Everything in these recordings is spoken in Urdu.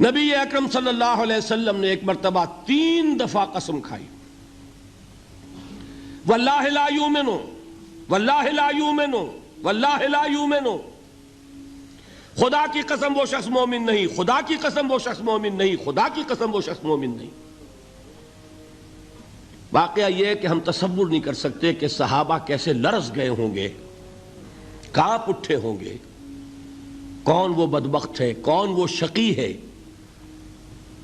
نبی اکرم صلی اللہ علیہ وسلم نے ایک مرتبہ 3 دفعہ قسم کھائی، واللہ لا یؤمنو، واللہ لا یؤمنو، واللہ لا یؤمنو، خدا کی قسم وہ شخص مومن نہیں، خدا کی قسم وہ شخص مومن نہیں، خدا کی قسم وہ شخص مومن نہیں۔ واقعہ یہ ہے کہ ہم تصور نہیں کر سکتے کہ صحابہ کیسے لرز گئے ہوں گے، کانپ اٹھے ہوں گے، کون وہ بدبخت ہے، کون وہ شقی ہے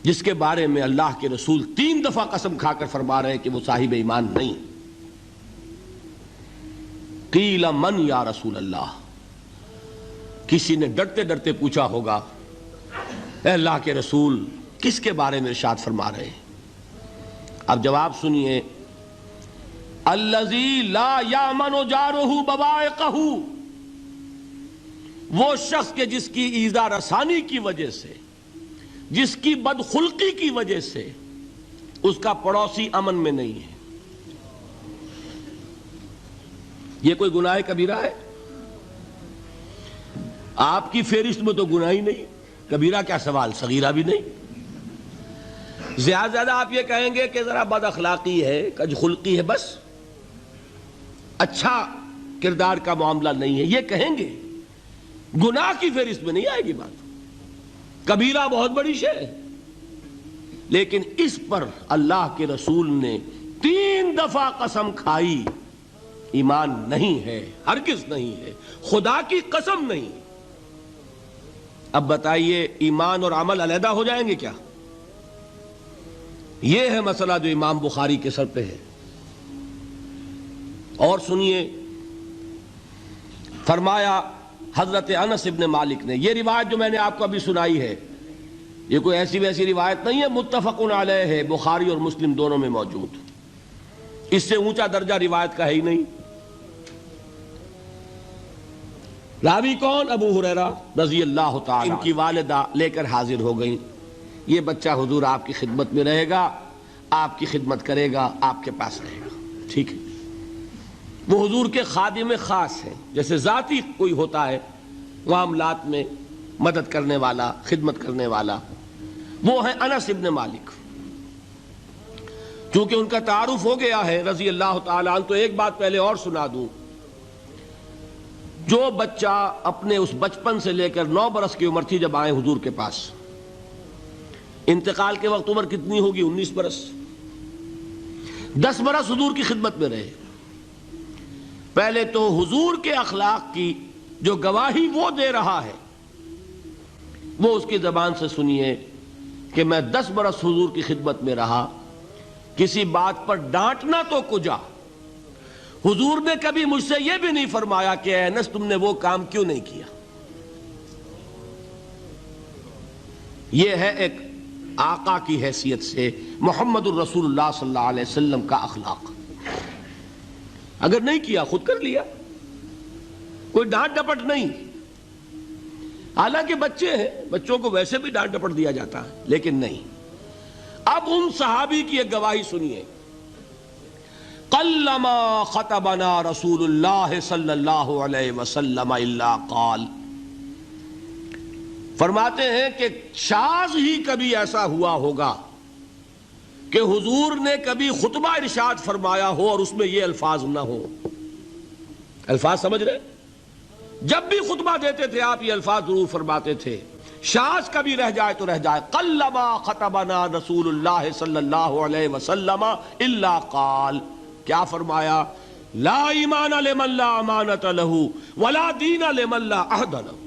جس کے بارے میں اللہ کے رسول 3 دفعہ قسم کھا کر فرما رہے ہیں کہ وہ صاحب ایمان نہیں۔ قیل من یا رسول اللہ، کسی نے ڈرتے ڈرتے پوچھا ہوگا اے اللہ کے رسول کس کے بارے میں ارشاد فرما رہے ہیں؟ اب جواب سنیے، الذی لا یامن جارہ بوائقہ، وہ شخص کے جس کی ایذا رسانی کی وجہ سے، جس کی بدخلقی کی وجہ سے اس کا پڑوسی امن میں نہیں ہے۔ یہ کوئی گناہ کبیرہ ہے؟ آپ کی فہرست میں تو گناہ ہی نہیں، کبیرہ کیا سوال، صغیرہ بھی نہیں۔ زیادہ آپ یہ کہیں گے کہ ذرا بد اخلاقی ہے، کج خلقی ہے، بس اچھا کردار کا معاملہ نہیں ہے، یہ کہیں گے، گناہ کی فہرست میں نہیں آئے گی بات۔ کبیرہ بہت بڑی شے ہے، لیکن اس پر اللہ کے رسول نے 3 دفعہ قسم کھائی، ایمان نہیں ہے، ہرگز نہیں ہے، خدا کی قسم نہیں۔ اب بتائیے ایمان اور عمل علیحدہ ہو جائیں گے کیا؟ یہ ہے مسئلہ جو امام بخاری کے سر پہ ہے۔ اور سنیے، فرمایا حضرت انس ابن مالک نے، یہ روایت جو میں نے آپ کو ابھی سنائی ہے یہ کوئی ایسی ویسی روایت نہیں ہے، متفق علیہ ہے، بخاری اور مسلم دونوں میں موجود، اس سے اونچا درجہ روایت کا ہے ہی نہیں۔ راوی کون؟ ابو ہریرہ رضی اللہ تعالی، ان کی والدہ لے کر حاضر ہو گئیں، یہ بچہ حضور آپ کی خدمت میں رہے گا، آپ کی خدمت کرے گا، آپ کے پاس رہے گا، ٹھیک ہے۔ وہ حضور کے خادم خاص ہیں، جیسے ذاتی کوئی ہوتا ہے معاملات میں مدد کرنے والا، خدمت کرنے والا، وہ ہیں انس ابن مالک۔ چونکہ ان کا تعارف ہو گیا ہے رضی اللہ تعالیٰ عنہ، تو ایک بات پہلے اور سنا دوں، جو بچہ اپنے اس بچپن سے لے کر 9 برس کی عمر تھی جب آئے حضور کے پاس، انتقال کے وقت عمر کتنی ہوگی؟ 19 برس، 10 برس حضور کی خدمت میں رہے۔ پہلے تو حضور کے اخلاق کی جو گواہی وہ دے رہا ہے وہ اس کی زبان سے سنیے کہ میں 10 برس حضور کی خدمت میں رہا، کسی بات پر ڈانٹنا تو کجا، حضور نے کبھی مجھ سے یہ بھی نہیں فرمایا کہ اے انس تم نے وہ کام کیوں نہیں کیا۔ یہ ہے ایک آقا کی حیثیت سے محمد الرسول اللہ صلی اللہ علیہ وسلم کا اخلاق۔ اگر نہیں کیا خود کر لیا، کوئی ڈانٹ ڈپٹ نہیں۔ حالانکہ بچے ہیں، بچوں کو ویسے بھی ڈانٹ ڈپٹ دیا جاتا ہے، لیکن نہیں۔ اب ان صحابی کی ایک گواہی سنیے، قلما خطبنا رسول اللہ صلی اللہ علیہ وسلم الا قال، فرماتے ہیں کہ شاذ ہی کبھی ایسا ہوا ہوگا کہ حضور نے کبھی خطبہ ارشاد فرمایا ہو اور اس میں یہ الفاظ نہ ہو۔ الفاظ سمجھ رہے؟ جب بھی خطبہ دیتے تھے آپ یہ الفاظ ضرور فرماتے تھے، شاذ کبھی رہ جائے تو رہ جائے، قلما خطبنا رسول اللہ صلی اللہ علیہ وسلم الا قال، کیا فرمایا؟ لا ایمان لمن لا امانت لہ ولا دین لمن لا عہد لہ،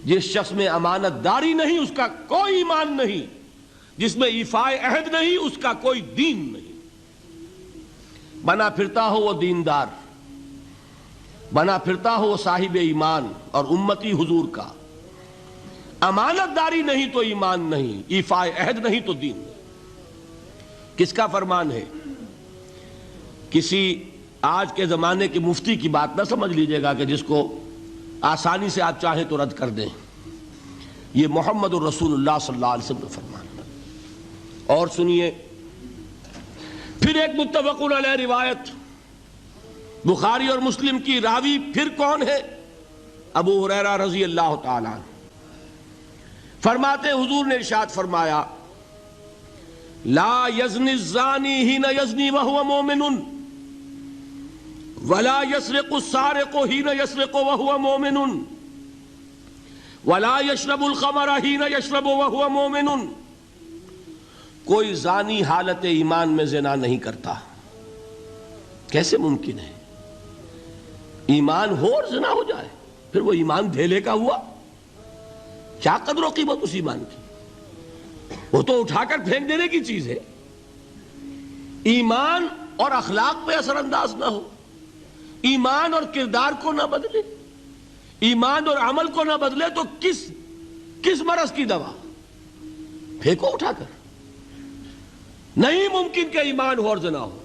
جس شخص میں امانت داری نہیں اس کا کوئی ایمان نہیں، جس میں ایفاء عہد نہیں اس کا کوئی دین نہیں۔ بنا پھرتا ہو وہ دیندار، بنا پھرتا ہو وہ صاحب ایمان اور امتی حضور کا، امانت داری نہیں تو ایمان نہیں، ایفاء عہد نہیں تو دین نہیں۔ کس کا فرمان ہے؟ کسی آج کے زمانے کے مفتی کی بات نہ سمجھ لیجئے گا کہ جس کو آسانی سے آپ چاہیں تو رد کر دیں، یہ محمد الرسول اللہ صلی اللہ علیہ وسلم کا فرمان۔ اور سنیے پھر ایک متفق علیہ روایت بخاری اور مسلم کی، راوی پھر کون ہے؟ ابو ہریرہ رضی اللہ تعالیٰ عنہ۔ فرماتے حضور نے ارشاد فرمایا لا یزنی الزانی حین یزنی وہو مومن ولا یسرق السارق حین یسرق وہو مومن ولا یشرب الخمر حین یشرب وہو مومن. کوئی زانی حالت ایمان میں زنا نہیں کرتا. کیسے ممکن ہے؟ ایمان ہو اور زنا ہو جائے، پھر وہ ایمان دھیلے کا ہوا؟ کیا قدر و قیمت اس ایمان کی؟ وہ تو اٹھا کر پھینک دینے کی چیز ہے. ایمان اور اخلاق پہ اثر انداز نہ ہو، ایمان اور کردار کو نہ بدلے، ایمان اور عمل کو نہ بدلے تو کس مرض کی دوا؟ پھینکو اٹھا کر. نہیں ممکن کہ ایمان ہو اور زنا ہو،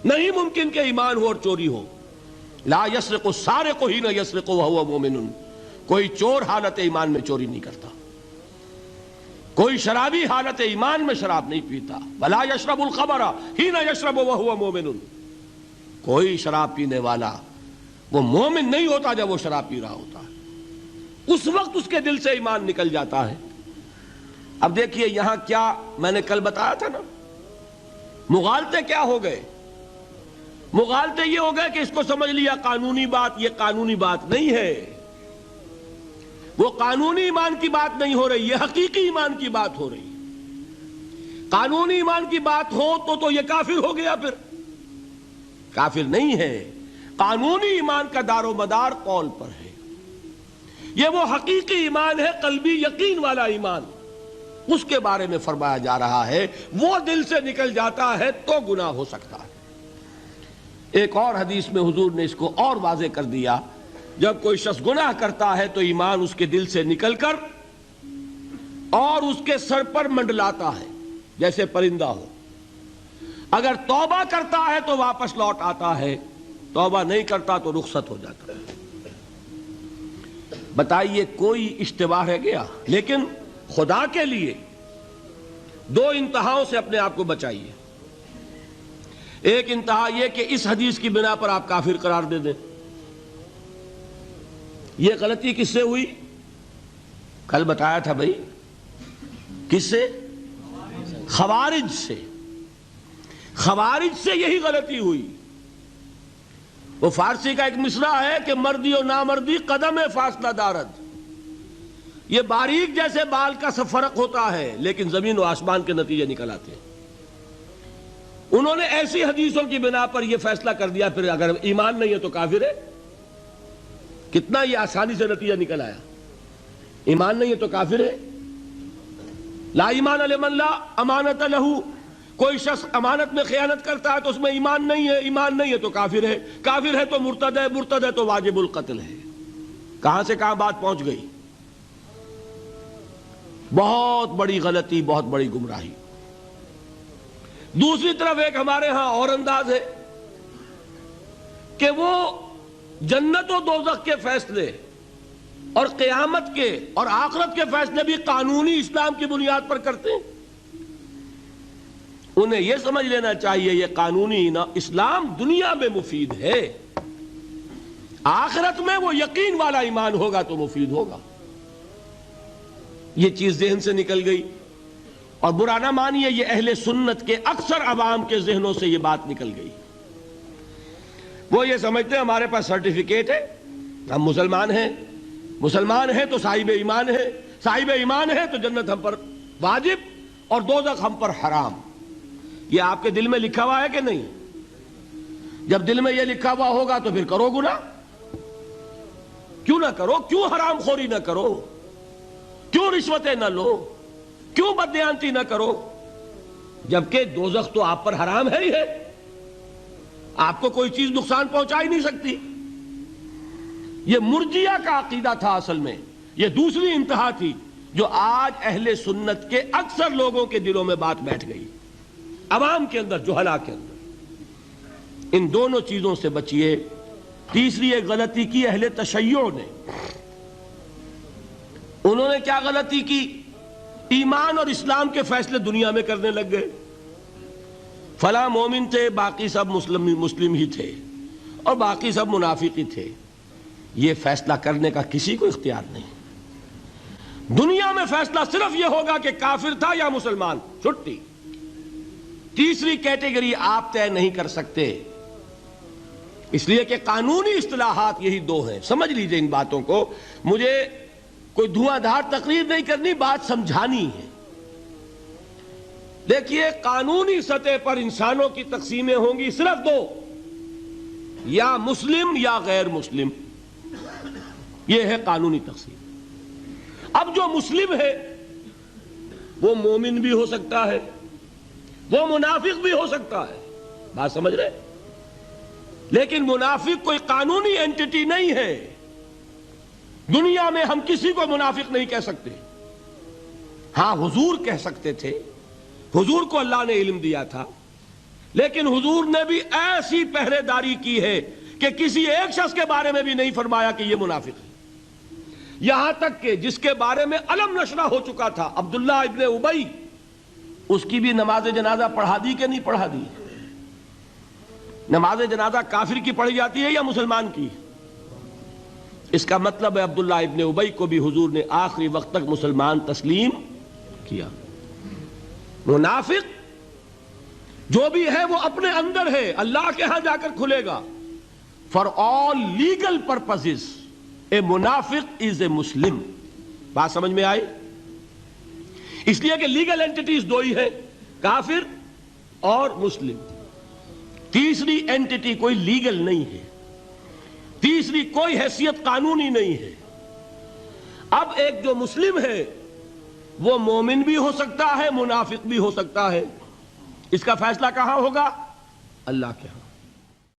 نہیں ممکن کہ ایمان ہو اور چوری ہو. لا یسرق السارق حین یسرق وہو مومن. کوئی چور حالت ایمان میں چوری نہیں کرتا، کوئی شرابی حالت ایمان میں شراب نہیں پیتا. ولا یشرب الخمر حین یشرب وہو مومن. کوئی شراب پینے والا وہ مومن نہیں ہوتا جب وہ شراب پی رہا ہوتا ہے، اس وقت اس کے دل سے ایمان نکل جاتا ہے. اب دیکھیے یہاں کیا میں نے کل بتایا تھا نا، مغالطے کیا ہو گئے؟ مغالطے یہ ہو گئے کہ اس کو سمجھ لیا قانونی بات. یہ قانونی بات نہیں ہے، وہ قانونی ایمان کی بات نہیں ہو رہی، یہ حقیقی ایمان کی بات ہو رہی. قانونی ایمان کی بات ہو تو یہ کافر ہو گیا. پھر کافر نہیں ہے. قانونی ایمان کا دار و مدار قول پر ہے. یہ وہ حقیقی ایمان ہے، قلبی یقین والا ایمان. اس کے بارے میں فرمایا جا رہا ہے وہ دل سے نکل جاتا ہے تو گناہ ہو سکتا ہے. ایک اور حدیث میں حضور نے اس کو اور واضح کر دیا، جب کوئی شخص گناہ کرتا ہے تو ایمان اس کے دل سے نکل کر اور اس کے سر پر منڈلاتا ہے جیسے پرندہ ہو. اگر توبہ کرتا ہے تو واپس لوٹ آتا ہے، توبہ نہیں کرتا تو رخصت ہو جاتا ہے. بتائیے کوئی اشتباہ رہ گیا؟ لیکن خدا کے لیے دو انتہاؤں سے اپنے آپ کو بچائیے. ایک انتہا یہ کہ اس حدیث کی بنا پر آپ کافر قرار دے دیں. یہ غلطی کس سے ہوئی؟ کل بتایا تھا بھائی، کس سے؟ خوارج سے. خوارج سے یہی غلطی ہوئی. وہ فارسی کا ایک مصرع ہے کہ مردی و نامردی قدم فاصلہ دارد. یہ باریک جیسے بال کا سا فرق ہوتا ہے لیکن زمین و آسمان کے نتیجے نکل آتے ہیں. انہوں نے ایسی حدیثوں کی بنا پر یہ فیصلہ کر دیا پھر اگر ایمان نہیں ہے تو کافر ہے. کتنا یہ آسانی سے نتیجہ نکل آیا. ایمان نہیں ہے تو کافر ہے. لا ایمان لمن لا امانت لہو. کوئی شخص امانت میں خیانت کرتا ہے تو اس میں ایمان نہیں ہے، ایمان نہیں ہے تو کافر ہے. کافر ہے تو مرتد ہے، مرتد ہے تو واجب القتل ہے. کہاں سے کہاں بات پہنچ گئی؟ بہت بڑی غلطی، بہت بڑی گمراہی. دوسری طرف ایک ہمارے ہاں اور انداز ہے کہ وہ جنت و دوزخ کے فیصلے اور قیامت کے اور آخرت کے فیصلے بھی قانونی اسلام کی بنیاد پر کرتے ہیں. انہیں یہ سمجھ لینا چاہیے یہ قانونی اسلام دنیا میں مفید ہے، آخرت میں وہ یقین والا ایمان ہوگا تو مفید ہوگا. یہ چیز ذہن سے نکل گئی. اور برا نہ مانیے، یہ اہل سنت کے اکثر عوام کے ذہنوں سے یہ بات نکل گئی. وہ یہ سمجھتے ہیں ہمارے پاس سرٹیفکیٹ ہے، ہم مسلمان ہیں، مسلمان ہیں تو صاحب ایمان ہے، صاحب ایمان ہے تو جنت ہم پر واجب اور دوزخ ہم پر حرام. یہ آپ کے دل میں لکھا ہوا ہے کہ نہیں؟ جب دل میں یہ لکھا ہوا ہوگا تو پھر کرو گناہ. کیوں نہ کرو؟ کیوں حرام خوری نہ کرو؟ کیوں رشوتیں نہ لو؟ کیوں بددیانتی نہ کرو؟ جبکہ دوزخ تو آپ پر حرام ہے ہی ہے، آپ کو کوئی چیز نقصان پہنچا ہی نہیں سکتی. یہ مرجیہ کا عقیدہ تھا اصل میں. یہ دوسری انتہا تھی جو آج اہل سنت کے اکثر لوگوں کے دلوں میں بات بیٹھ گئی، عوام کے اندر، جہلا کے اندر. ان دونوں چیزوں سے بچیے. تیسری ایک غلطی کی اہل تشیع نے. انہوں نے کیا غلطی کی؟ ایمان اور اسلام کے فیصلے دنیا میں کرنے لگ گئے. فلاں مومن تھے، باقی سب مسلم ہی تھے اور باقی سب منافق ہی تھے. یہ فیصلہ کرنے کا کسی کو اختیار نہیں. دنیا میں فیصلہ صرف یہ ہوگا کہ کافر تھا یا مسلمان، چھٹی۔ تیسری کیٹیگری آپ طے نہیں کر سکتے، اس لیے کہ قانونی اصطلاحات یہی دو ہیں۔ سمجھ لیجئے ان باتوں کو، مجھے کوئی دھواں دھار تقریر نہیں کرنی، بات سمجھانی ہے۔ دیکھیے، قانونی سطح پر انسانوں کی تقسیمیں ہوں گی صرف دو، یا مسلم یا غیر مسلم، یہ ہے قانونی تقسیم۔ اب جو مسلم ہے وہ مومن بھی ہو سکتا ہے، وہ منافق بھی ہو سکتا ہے، بات سمجھ رہے؟ لیکن منافق کوئی قانونی اینٹی نہیں ہے۔ دنیا میں ہم کسی کو منافق نہیں کہہ سکتے، ہاں حضور کہہ سکتے تھے، حضور کو اللہ نے علم دیا تھا، لیکن حضور نے بھی ایسی پہرے داری کی ہے کہ کسی ایک شخص کے بارے میں بھی نہیں فرمایا کہ یہ منافق ہے۔ یہاں تک کہ جس کے بارے میں علم نشرہ ہو چکا تھا، عبداللہ ابن ابی، اس کی بھی نماز جنازہ پڑھا دی کہ نہیں پڑھا دی؟ نماز جنازہ کافر کی پڑھی جاتی ہے یا مسلمان کی؟ اس کا مطلب ہے عبداللہ ابن ابی کو بھی حضور نے آخری وقت تک مسلمان تسلیم کیا۔ منافق جو بھی ہے وہ اپنے اندر ہے، اللہ کے ہاں جا کر کھلے گا۔ For all legal purposes a منافق is a مسلم، بات سمجھ میں آئی؟ اس لیے کہ لیگل اینٹیٹیز دو ہی ہے، کافر اور مسلم۔ تیسری اینٹیٹی کوئی لیگل نہیں ہے، تیسری کوئی حیثیت قانونی نہیں ہے۔ اب ایک جو مسلم ہے وہ مومن بھی ہو سکتا ہے، منافق بھی ہو سکتا ہے، اس کا فیصلہ کہاں ہوگا؟ اللہ کے ہاں۔